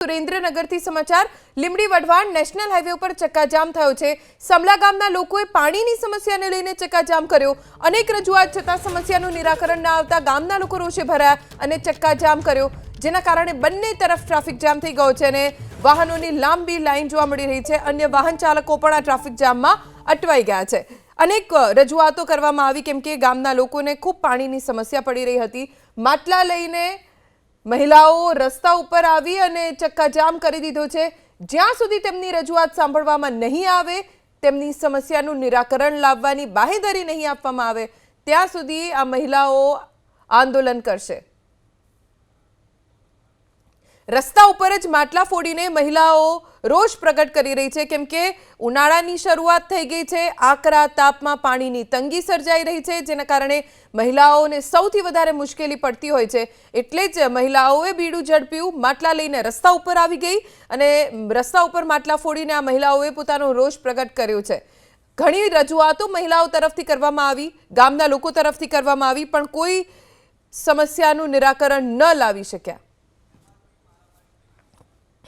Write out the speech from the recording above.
સુરેન્દ્રનગરથી સમાચાર Limbdi Wadhwan national highway ઉપર ચક્કાજામ થયો છે। સમલા ગામના લોકોએ પાણીની સમસ્યાને લઈને ચક્કાજામ કર્યો। અનેક રજૂઆત છતાં સમસ્યાનું નિરાકરણ ન આવતા ગામના લોકો રોષે ભરાયા અને ચક્કાજામ કર્યો, જેના કારણે બંને તરફ ટ્રાફિક જામ થઈ ગયો છે અને વાહનોની લાંબી લાઈન જોવા મળી રહી છે। અન્ય વાહન ચાલકો પણ આ ટ્રાફિક જામમાં અટવાઈ ગયા છે। અનેક રજૂઆતો કરવામાં આવી કેમ કે ગામના લોકોને ખૂબ પાણીની સમસ્યા પડી રહી હતી। માટલા લઈને મહિલાઓ રસ્તા ઉપર આવી અને ચક્કાજામ કરી દીધો છે। જ્યાં સુધી તેમની રજૂઆત સાંભળવામાં નહીં આવે, તેમની સમસ્યાનું નિરાકરણ લાવવાની બાહેધરી નહીં આપવામાં આવે, ત્યાં સુધી આ મહિલાઓ આંદોલન કરશે। રસ્તા ઉપર જ માટલા ફોડીને મહિલાઓ રોષ પ્રગટ કરી રહી છે કેમ કે ઉનાળાની શરૂઆત થઈ ગઈ છે। આકરા તાપમાં પાણીની તંગી સર્જાઈ રહી છે, જેના કારણે મહિલાઓને સૌથી વધારે મુશ્કેલી પડતી હોય છે। એટલે જ મહિલાઓએ બીડું ઝડપ્યું, માટલા લઈને રસ્તા ઉપર આવી ગઈ અને રસ્તા ઉપર માટલા ફોડીને આ મહિલાઓએ પોતાનો રોષ પ્રગટ કર્યો છે। ઘણી રજૂઆતો મહિલાઓ તરફથી કરવામાં આવી, ગામના લોકો તરફથી કરવામાં આવી, પણ કોઈ સમસ્યાનું નિરાકરણ ન લાવી શક્યા।